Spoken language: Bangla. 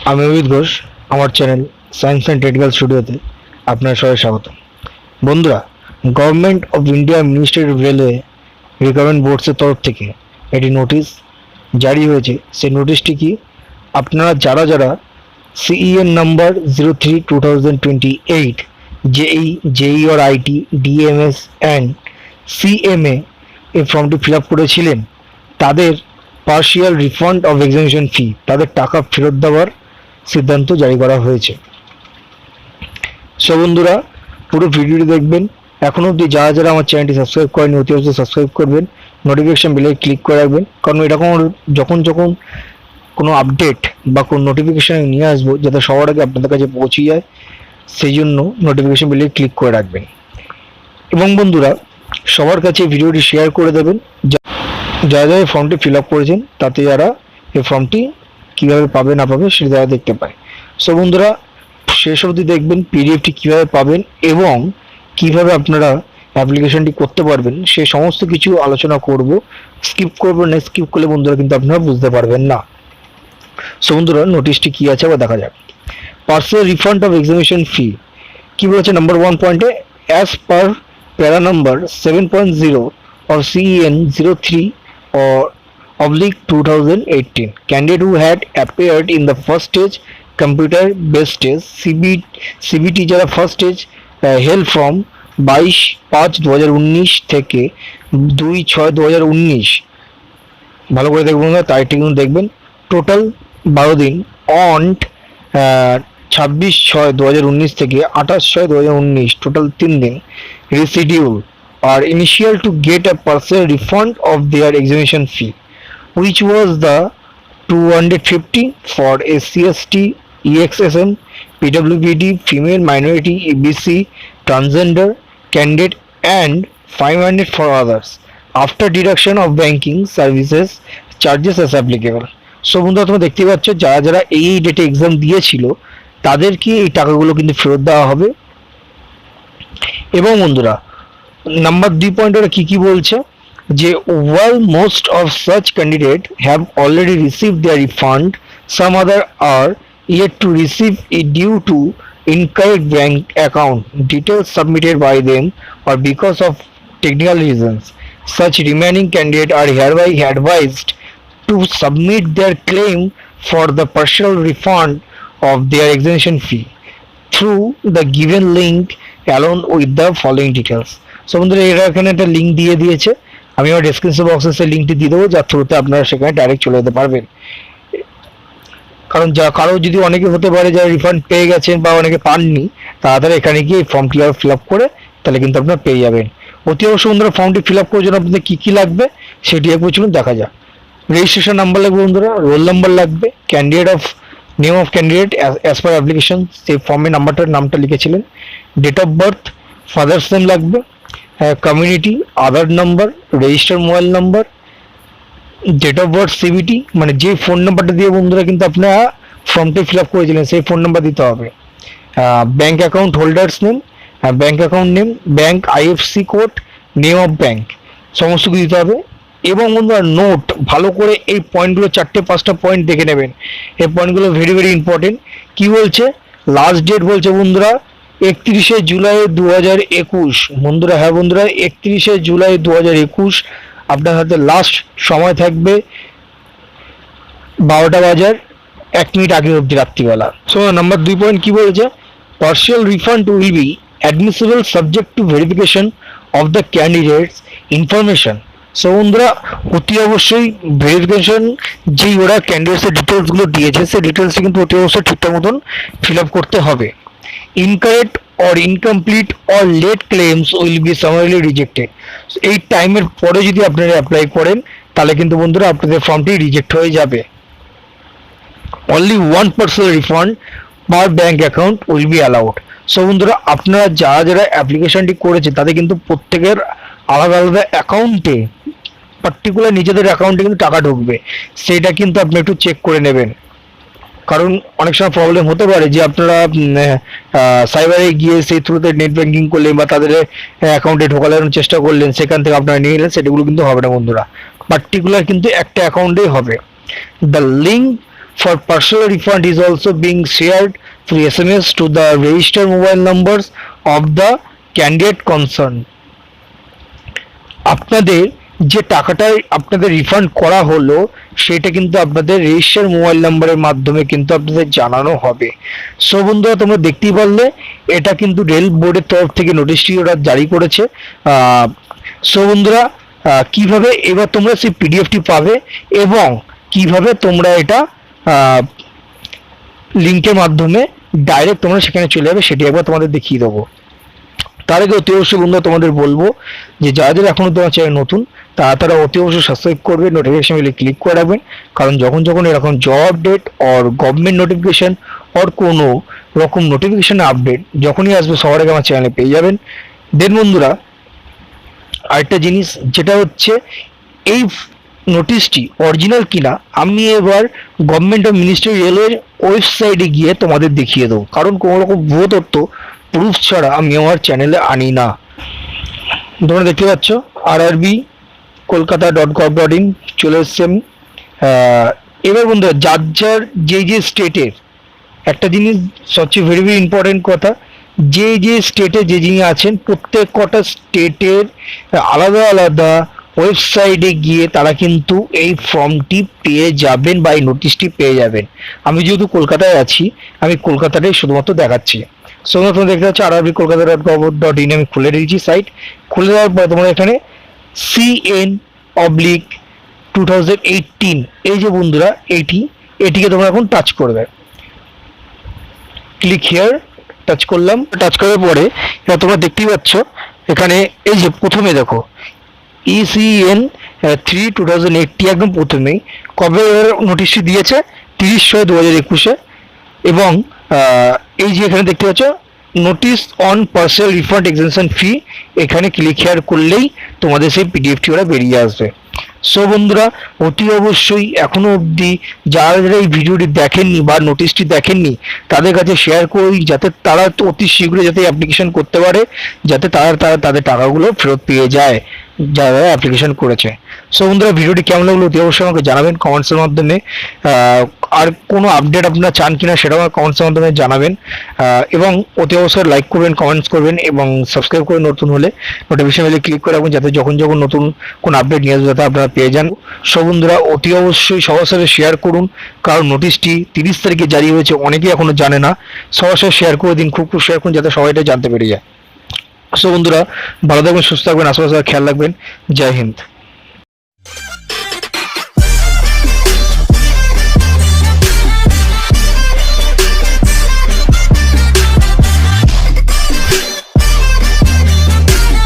আমি অভিজিৎ ঘোষ, আমার চ্যানেল সায়েন্স অ্যান্ড টেকনিক্যাল স্টুডিওতে আপনার সবাই স্বাগত। বন্ধুরা, government of India ministry of railway recruitment বোর্ডসের তরফ থেকে একটি নোটিশ জারি হয়েছে। সেই নোটিশটি কি, আপনারা যারা যারা CEN number 03/2028 JE or IT DMS and CMA এই ফর্মটি ফিল আপ করেছিলেন, তাদের partial refund of examination fee, তাদের টাকা ফেরত দেওয়ার সিদ্ধান্ত জারি করা হয়েছে। সো বন্ধুরা, পুরো ভিডিওটি দেখবেন। এখনও অবধি যারা যারা আমার চ্যানেলটি সাবস্ক্রাইব করেনি অতি অবশ্যই সাবস্ক্রাইব করবেন, নোটিফিকেশন বেলে ক্লিক করে রাখবেন, কারণ এরকম যখন যখন কোনো আপডেট বা কোনো নোটিফিকেশান নিয়ে আসবো যাতে সবার আগে আপনাদের কাছে পৌঁছে যায়, সেই জন্য নোটিফিকেশন বেলে ক্লিক করে রাখবেন। এবং বন্ধুরা, সবার কাছে ভিডিওটি শেয়ার করে দেবেন যারা যারা এই ফর্মটি ফিল আপ করেছেন, তাতে যারা এই ফর্মটি কীভাবে পাবে না পাবে সেটা তারা দেখতে পায়। সো বন্ধুরা, শেষ অবধি দেখবেন পিডিএফটি কীভাবে পাবেন এবং কিভাবে আপনারা অ্যাপ্লিকেশনটি করতে পারবেন, সে সমস্ত কিছু আলোচনা করব। স্কিপ করবেন না, স্কিপ করলে বন্ধুরা কিন্তু আপনারা বুঝতে পারবেন না। সো বন্ধুরা, নোটিশটি কী আছে আবার দেখা যাক। Partial refund of examination fee কী বলেছে নাম্বার 1 পয়েন্টে, as per para number 7.0 of CEN 03/2018, candidate who had appeared in the first stage computer based test CBT যারা ফার্স্ট স্টেজ হেল ফ্রম 22/5/2019 থেকে 2/6/2019, ভালো করে দেখবেন না, তাই ঠিক দেখবেন, টোটাল 12 দিন অন 26/6/2019 থেকে 28/6/2019, টোটাল 3 দিন reschedule are initial to get a partial refund of their examination fee, which was the 250 for SC/ST, EXSM, PWBD, female minority, EBC, transgender candidate, and 500 for others after deduction of banking services charges as applicable. So বন্ধুরা, তোমরা দেখতে পাচ্ছ যারা যারা এই ডেটে এক্সাম দিয়েছিল তাদেরকে এই টাকাগুলো কিন্তু ফেরত দেওয়া হবে। এবং বন্ধুরা, নাম্বার 2 পয়েন্টে কি বলছে যে while most of such candidate have already received their refund, some other are yet to receive it due to incorrect bank account details submitted by them or because of technical reasons. Such remaining candidates are hereby advised to submit their claim for the partial refund of their examination fee through the given link along with the following details. So বন্ধুরা, এরা এখানে একটা লিঙ্ক দিয়ে দিয়েছে, আমি আমার ডেসক্রিপশন বক্সে সেই লিঙ্কটি দিয়ে দেবো, যার থ্রুতে আপনারা সেখানে ডাইরেক্ট চলে যেতে পারবেন। কারণ কারো যদি অনেকে হতে পারে যারা রিফান্ড পেয়ে গেছেন বা অনেকে পাননি, তারা এখানে গিয়ে ফর্মটি ফিল আপ করে তাহলে কিন্তু আপনারা পেয়ে যাবেন। অতি অবশ্যই বন্ধুরা, ফর্মটি ফিল আপ করার জন্য আপনাদের কী কী লাগবে সেটি একবার চলুন দেখা যাক। রেজিস্ট্রেশন নাম্বার লাগবে বন্ধুরা, রোল নাম্বার লাগবে, candidate of name of candidate as per application, সেই ফর্মের নামটা লিখেছিলেন, date of birth, father's name লাগবে, community, Aadhaar number, register mobile number, date of birth, CBT, মানে যে ফোন নাম্বারটা দিয়ে বন্ধুরা কিন্তু আপনারা ফর্মটি ফিল আপ করেছিলেন সেই ফোন নাম্বার দিতে হবে, bank account holders name, bank account name, bank IFSC code, name of bank, সমস্ত কিছু দিতে হবে। এবং বন্ধুরা, নোট ভালো করে এই পয়েন্টগুলো 4-5টা পয়েন্ট দেখে নেবেন, এই পয়েন্টগুলো ভেরি ভেরি ইম্পর্টেন্ট। কি বলছে, লাস্ট ডেট বলছে বন্ধুরা 31শে জুলাই 2021। বন্ধুরা, হ্যাঁ বন্ধুরা, 31শে জুলাই 2021 আপনার হাতে লাস্ট সময় থাকবে 12:01 আগে অবধি রাত্রিবেলা। সো নাম্বার 2 পয়েন্ট কি বলেছে, partial refund will be admissible subject to verification of the candidates information. So বন্ধুরা, অতি অবশ্যই ভেরিফিকেশন যেই ওরা ক্যান্ডিডেটসের ডিটেলসগুলো দিয়েছে সেই ডিটেলসে কিন্তু অতি অবশ্যই ঠিকঠাক মতন ফিল আপ করতে হবে। Incorrect or incomplete or late claims will be summarily rejected. এই টাইমের পরে যদি আপনারা অ্যাপ্লাই করেন তাহলে কিন্তু বন্ধুরা আপনাদের ফর্মটি রিজেক্ট হয়ে যাবে। only 1% refund per bank account will be allowed. So বন্ধুরা, আপনারা যারা যারা অ্যাপ্লিকেশনটি করেছে তাদের কিন্তু প্রত্যেকের আলাদা আলাদা অ্যাকাউন্টে, পার্টিকুলার নিজেদের অ্যাকাউন্টে কিন্তু টাকা ঢুকবে, সেটা কিন্তু আপনি একটু চেক করে নেবেন। কারণ অনেক সময় প্রবলেম হতে পারে যে আপনারা সাইবারে গিয়ে সেই থ্রুতে নেট ব্যাঙ্কিং করলেন বা তাদের অ্যাকাউন্টে ঢোকানোর চেষ্টা করলেন, সেখান থেকে আপনারা নিয়ে নিলেন, সেটাগুলো কিন্তু হবে না বন্ধুরা, পার্টিকুলার কিন্তু একটা অ্যাকাউন্টেই হবে। The link for partial refund is also being shared through SMS to the registered mobile numbers of the candidate concerned. আপনাদের যে টাকাটা আপনাদের রিফান্ড করা হলো সেটা কিন্তু আপনাদের রেজিস্টার মোবাইল নাম্বারের মাধ্যমে কিন্তু আপনাদের জানানো হবে। সো বন্ধুরা, তোমরা দেখতেই পারলে এটা কিন্তু রেল বোর্ডের তরফ থেকে নোটিশটি ওরা জারি করেছে। সো বন্ধুরা, কিভাবে এবার তোমরা সেই পিডিএফটি পাবে এবং কিভাবে তোমরা এটা লিঙ্কের মাধ্যমে ডাইরেক্ট তোমরা সেখানে চলে যাবে সেটি একবার তোমাদের দেখিয়ে দেবো। তার আগে অতি অবশ্যই বন্ধুরা তোমাদের বলবো যে যাদের এখনো তোমার চ্যানেল নতুন তারা অতি অবশ্যই সাবস্ক্রাইব করবে, নোটিফিকেশন বেলে ক্লিক করে রাখবেন, কারণ যখন যখন এরকম job update or government notification or কোনো রকম নোটিফিকেশন আপডেট যখনই আসবে সবার আগে আমার চ্যানেলে পেয়ে যাবেন। দেন বন্ধুরা, আরেকটা জিনিস যেটা হচ্ছে এই নোটিশটি অরিজিনাল কিনা আমি এবার গভর্নমেন্ট অফ মিনিস্ট্রি রেলওয়ের ওয়েবসাইটে গিয়ে তোমাদের দেখিয়ে দেবো, কারণ কোনো রকম ভুয়ো তথ্য প্রুফ ছাড়া আমি আমার চ্যানেলে আনি না। তোমরা দেখতে পাচ্ছ RRB kolkata.gov.in চলে এসছি আমি। এবার বন্ধুরা, যার যার যে স্টেটের একটা জিনিস সবচেয়ে ভেরি ভেরি ইম্পর্টেন্ট কথা, যে স্টেটে যে যিনি আছেন প্রত্যেক কটা স্টেটের আলাদা আলাদা ওয়েবসাইটে গিয়ে তারা কিন্তু এই ফর্মটি পেয়ে যাবেন বা এই নোটিশটি পেয়ে যাবেন। আমি যেহেতু কলকাতায় আছি, আমি কলকাতাটাই শুধুমাত্র দেখাচ্ছি। সো তোমরা দেখতে পাচ্ছ RRB kolkata.gov.in আমি খুলে দিয়েছি সাইট। খুলে দেওয়ার পরে তোমরা এখানে CN/2018 এই যে বন্ধুরা এটিকে তোমরা এখন টাচ করবে। ক্লিক হিয়ার টাচ করলাম। টাচ করার পরে এবার তোমরা দেখতেই পাচ্ছ এখানে এই যে প্রথমে দেখো ECN/3/2018 একদম প্রথমেই কবে নোটিশটি দিয়েছে 30/6/2021 এবং এই যে এখানে দেখতে পাচ্ছ নোটিশ অন পার্সেল রিফান্ড এক্সেনশন ফি, এখানে ক্লিক হেয়ার করলেই তোমাদের সেই পিডিএফটি ওরা বেরিয়ে আসবে। সো বন্ধুরা, অতি অবশ্যই এখনো অবধি যারা এই ভিডিওটি দেখেননি বা নোটিশটি দেখেননি তাদের কাছে শেয়ার করুন, যাতে তারা অতি শীঘ্রই যাতে অ্যাপ্লিকেশন করতে পারে, যাতে তারা তাদের টাকাগুলো ফেরত পেয়ে যায় যারা অ্যাপ্লিকেশন করেছে। সো বন্ধুরা, ভিডিওটি কেমন লাগলো অতি অবশ্যই আমাকে জানাবেন কমেন্টসের মাধ্যমে। আর কোনো আপডেট আপনারা চান কিনা সেটাও আমার কমেন্টসের মাধ্যমে জানাবেন, এবং অতি অবশ্যই লাইক করবেন, কমেন্টস করবেন এবং সাবস্ক্রাইব করে নতুন হলে নোটিফিকেশন বেলে ক্লিক করে রাখবেন, যাতে যখন যখন নতুন কোন আপডেট নিয়ে আসবে যাতে আপনারা পেয়ে যান। সো বন্ধুরা, অতি অবশ্যই সবার সাথে শেয়ার করুন, কারণ নোটিশটি 30 তারিখে জারি হয়েছে, অনেকেই এখনো জানে না। সবার সাথে শেয়ার করে দিন, খুব শেয়ার করুন যাতে সবাই এটা জানতে পেরে যায়। সো বন্ধুরা, ভালো থাকবেন, সুস্থ থাকবেন, আশেপাশে খেয়াল রাখবেন। জয় হিন্দ।